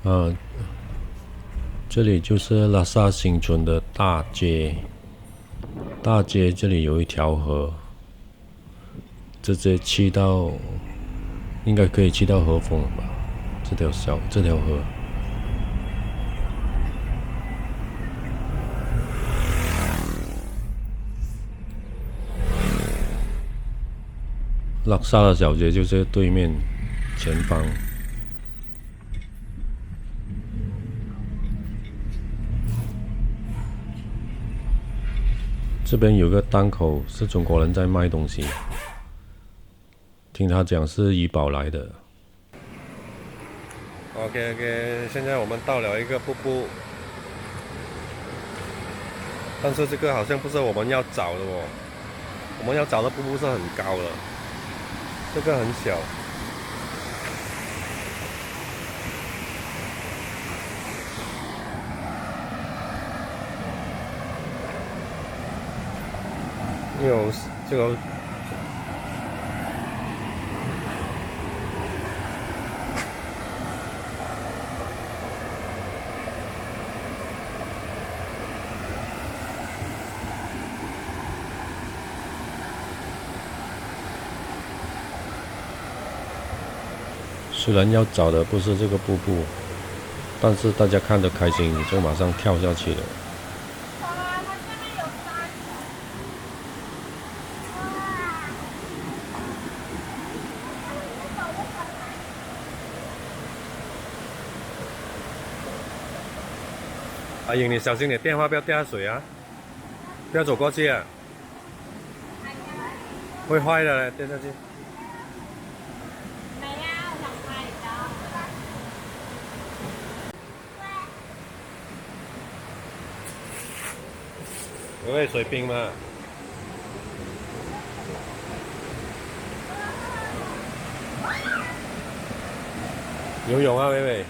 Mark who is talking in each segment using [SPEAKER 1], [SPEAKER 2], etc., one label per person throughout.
[SPEAKER 1] 呃，这里就是拉萨新村的大街。大街这里有一条河，直接去到，应该可以去到河峰吧？这条河。拉萨的小街就是对面前方。这边有个档口是中国人在卖东西，听他讲是怡宝来的。OK， 现在我们到了一个瀑布，但是这个好像不是我们要找的哦。我们要找的瀑布是很高的，这个很小。有这个虽然要找的不是这个瀑布，但是大家看得开心，就马上跳下去了。阿英，你小心点，电话不要掉下水啊！不要走过去啊，会坏的嘞，掉下去。喂，水冰嘛。游泳啊，伟伟。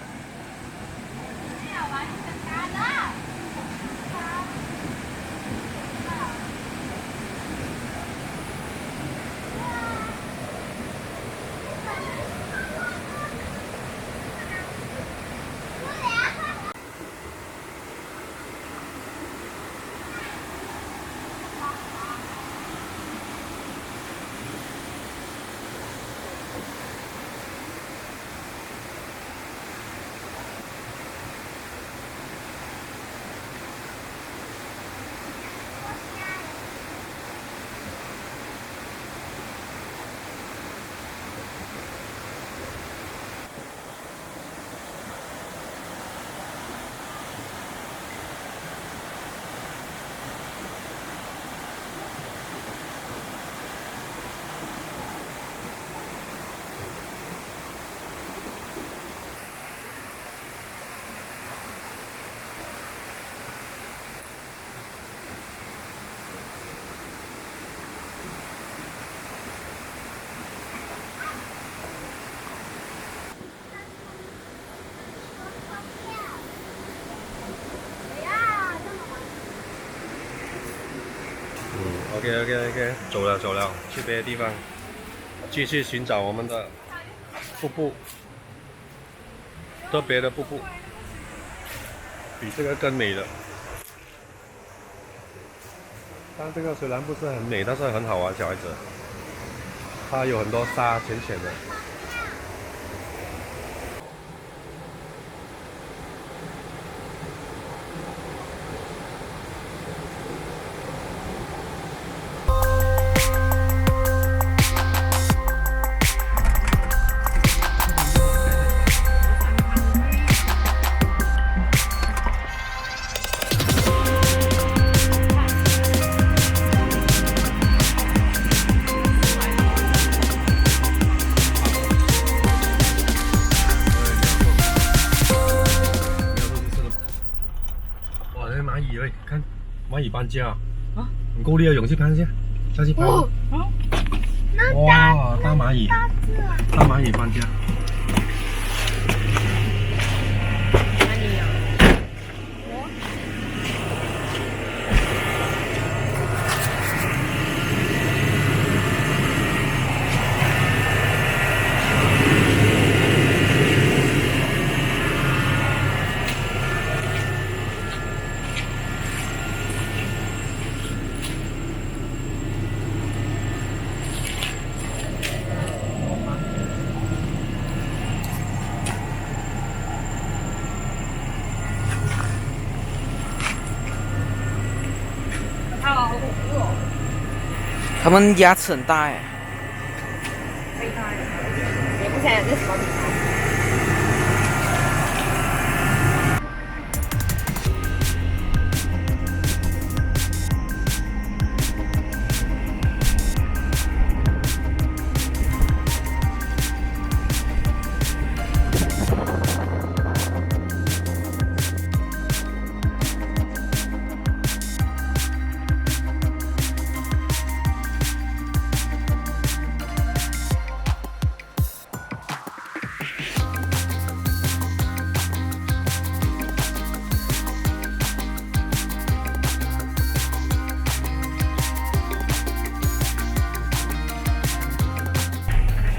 [SPEAKER 1] OK， 走了，去别的地方，继续寻找我们的瀑布，特别的瀑布，比这个更美的。但这个虽然不是很美，但是很好玩，小孩子。它有很多沙，浅浅的。蚂蚁喂，看蚂蚁搬家啊！你够力的勇气攀下，下去攀。哇，大蚂蚁，大蚂蚁搬家。
[SPEAKER 2] 哪里有？
[SPEAKER 3] 他们牙齿很大哎。
[SPEAKER 2] 可以看，也不想有这什么品牌。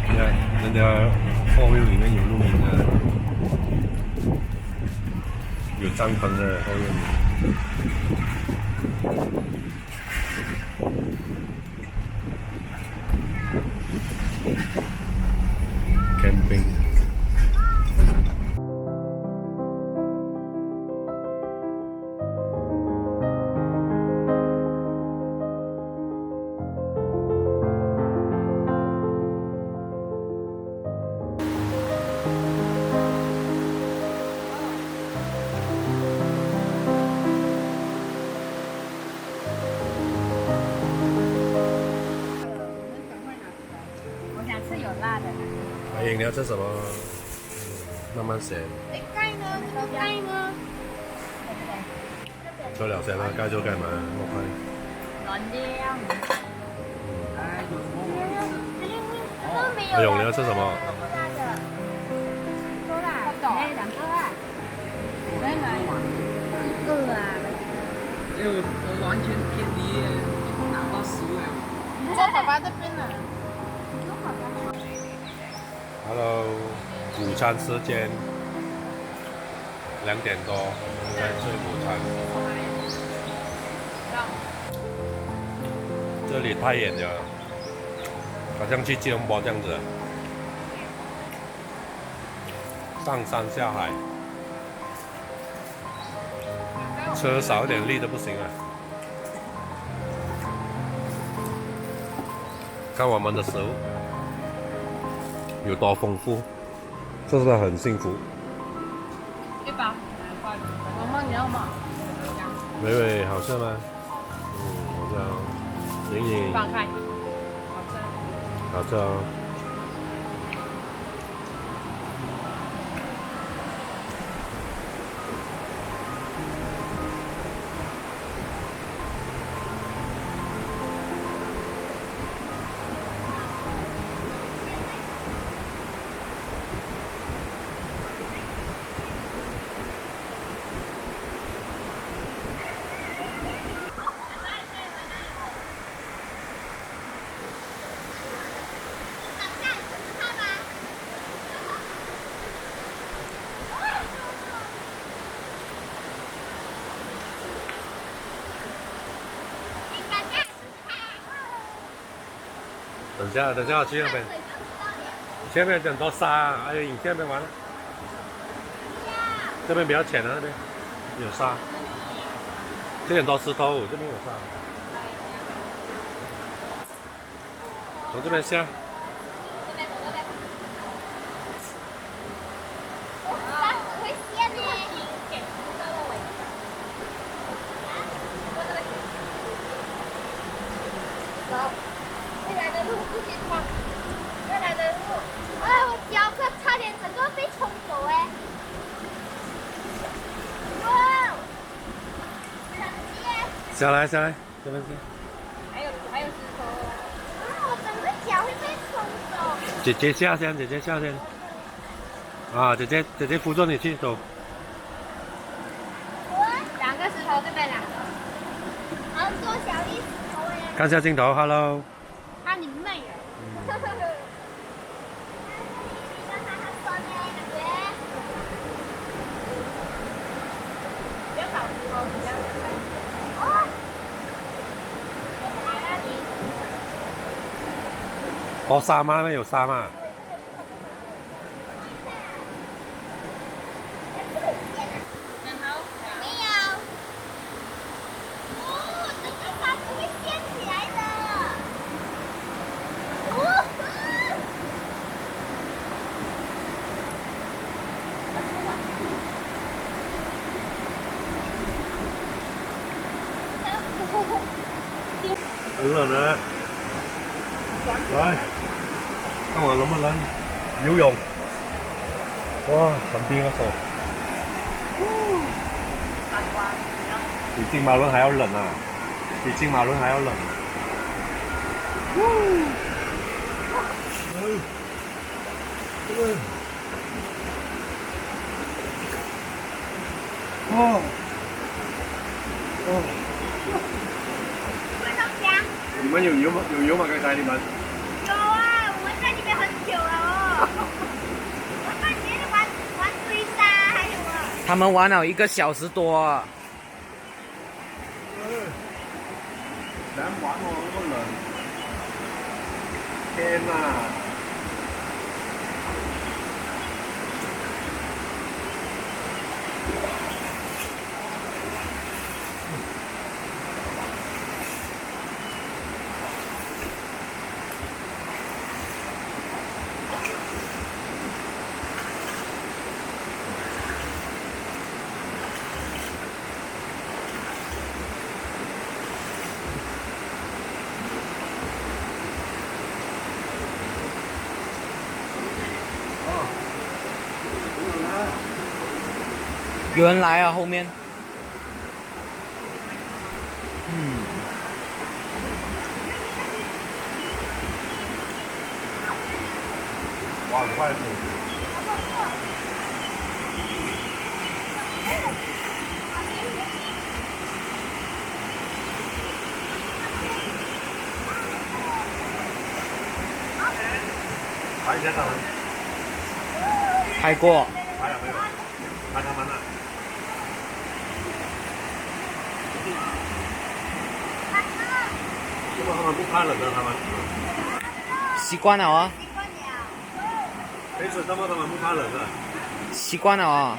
[SPEAKER 1] 你看，人家后院里面有露营的，有帐篷的后院里。camping。
[SPEAKER 2] 我想吃有辣的。
[SPEAKER 1] 阿英，你要吃什么？慢慢寫。
[SPEAKER 2] 你雞呢？有雞嗎？
[SPEAKER 1] 再聊先啦，雞咗計埋落去。
[SPEAKER 2] 軟料。
[SPEAKER 1] 阿勇，你要吃什么？
[SPEAKER 2] 多辣？2個啊？再來1個啊？
[SPEAKER 3] 因为我完全偏离拿到食物了。
[SPEAKER 2] 你坐爸爸這邊啊？
[SPEAKER 1] Hello， 午餐時間2點多，在吃午餐。這裡太遠了，好像去吉隆坡這樣子，上山下海，車少一點力都不行啊。看我們的食物有多豐富，真的很幸福。
[SPEAKER 2] 100，我問你要嗎？
[SPEAKER 1] 美美好吃嗎？好吃哦。莹莹，
[SPEAKER 2] 放開。
[SPEAKER 1] 好吃哦。等下我去那边，前面很多沙，还有影片没完了。这边比较浅的，那边有沙，这边多石头，这边有沙。从这边下。
[SPEAKER 2] 未来的路不许闯，未来的路，哎，我脚可差点整个被冲走哎！哇！
[SPEAKER 1] 下来，这边下。
[SPEAKER 2] 还有石头哦！啊，我整个脚会被冲走。
[SPEAKER 1] 姐姐下先，姐姐下先。啊，姐姐扶着你去走。
[SPEAKER 2] 2个石头，这边2个。好多小粒石头哎！
[SPEAKER 1] 看下镜头 ，Hello。
[SPEAKER 2] 啊，你妹啊！不要搞石头，不要。哦。
[SPEAKER 1] 哦，沙吗？那边有沙吗？
[SPEAKER 2] 没有。哦，这个沙子会掀起来的。
[SPEAKER 1] 很冷呢。来，看我能不能游泳。哇，很冰啊手。比金马伦还要冷啊！比金马伦还要冷。哦。哦。你们有游吗？刚才你们？
[SPEAKER 2] 有啊，我们在里面很久了哦。我们今天玩追杀，还有啊。
[SPEAKER 3] 他们玩了1个小时多。
[SPEAKER 1] 难玩哦，那么冷。天哪！
[SPEAKER 3] 有人来啊，后面。
[SPEAKER 1] 哇，很快速。拍一下他们。
[SPEAKER 3] 拍过。
[SPEAKER 1] 拍了没有？拍他们了。怎么他们不怕冷呢？他们
[SPEAKER 3] 习惯了啊。
[SPEAKER 1] 没事，他们不怕冷的。
[SPEAKER 3] 习惯了啊。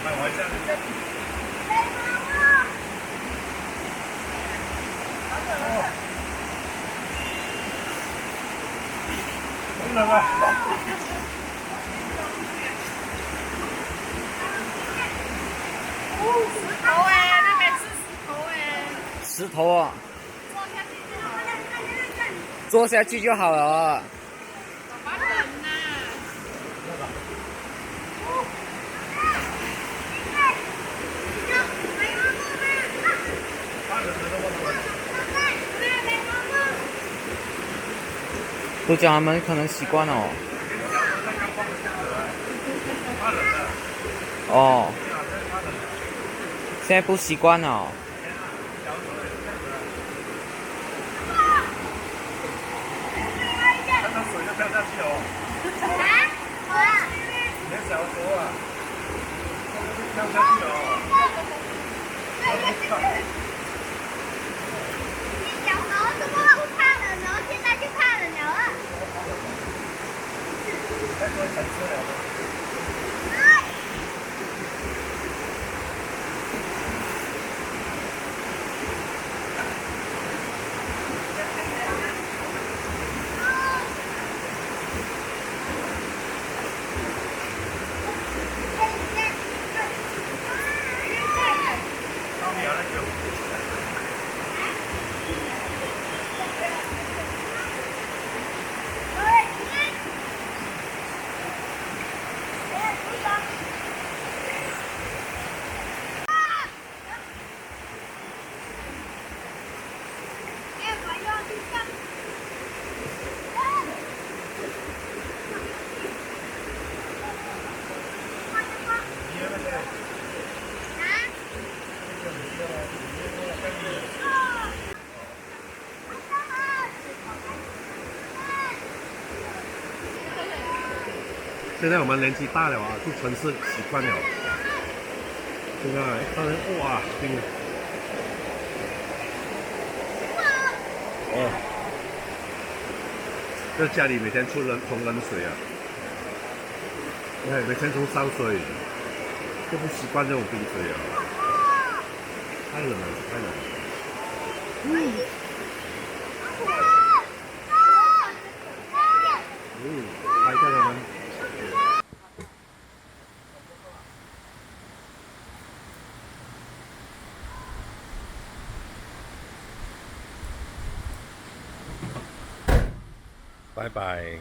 [SPEAKER 1] 开玩笑的。很冷啊！
[SPEAKER 2] 石头哎，那边是石头哎。
[SPEAKER 3] 石头啊。坐下去就好了。
[SPEAKER 2] 爸爸冷呐。
[SPEAKER 3] 都讲他们可能习惯了哦。哦。现在不习惯了哦。
[SPEAKER 1] 看到水就跳下去哦。你的小手啊，跳下去哦。
[SPEAKER 2] 你小时候怎么不怕冷，然后现在就怕冷了啊？
[SPEAKER 1] 太多城市了。现在我们年纪大了啊，去城市习惯了。现在看人哇，冰。哦，在家里每天冲冷水啊，每天冲烧水，就不习惯这种冰水啊，太冷了，太冷了。拍一下他们。拜拜。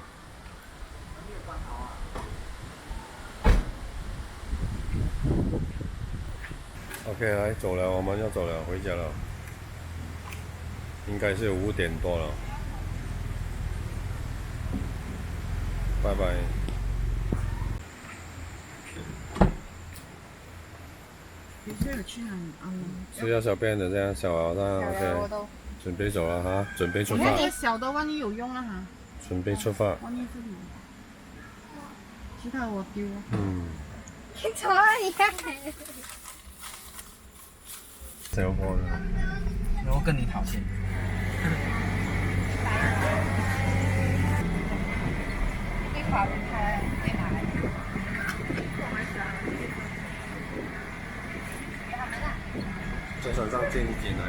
[SPEAKER 1] OK， 来走了，我们要走了，回家了。应该是5点多了。拜拜。
[SPEAKER 3] 你现在去哪里啊？
[SPEAKER 1] 吃下小便的这样小熬蛋 ，OK， 准备走了哈，准备出发。
[SPEAKER 3] 那个小的万一有用了哈。
[SPEAKER 1] 准备出发。
[SPEAKER 3] 万一这里，其他我丢。
[SPEAKER 2] 你从哪里看？
[SPEAKER 1] 小波的。
[SPEAKER 3] 然后跟你讨钱。
[SPEAKER 2] 你跑不开，没买。
[SPEAKER 1] 在山上见一见来。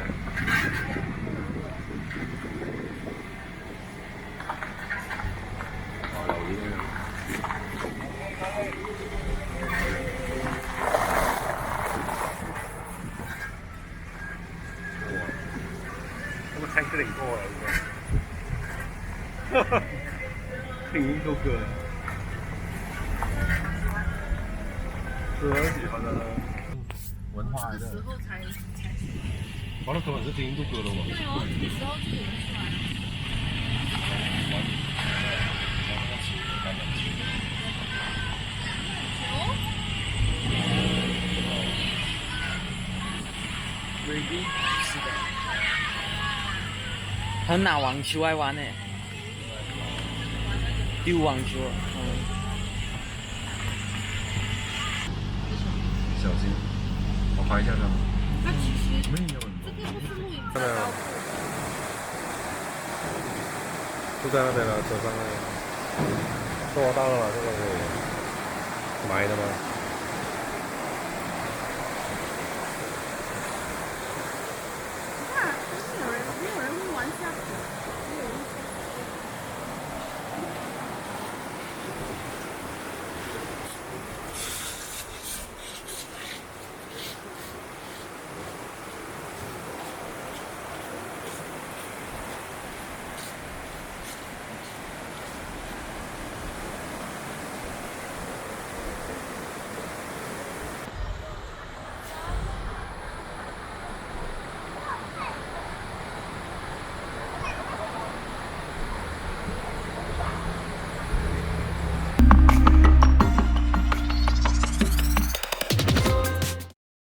[SPEAKER 1] 哇，老爷爷。我们睇佢嚟過啊！哈哈，聽印度歌，是很喜欢的文化来的。
[SPEAKER 3] 时候才。
[SPEAKER 1] 完了，可能是听印度歌的嘛。
[SPEAKER 3] 对哦，这个时候就有人出来。是的。他拿网球来玩呢，丢网球。
[SPEAKER 1] 小心，我拍一下他。
[SPEAKER 3] 那其实
[SPEAKER 1] 没有。
[SPEAKER 3] 这个不是露营
[SPEAKER 1] 看到没有？就在那边了，车上那个。收到了吗？这个可以买的吗？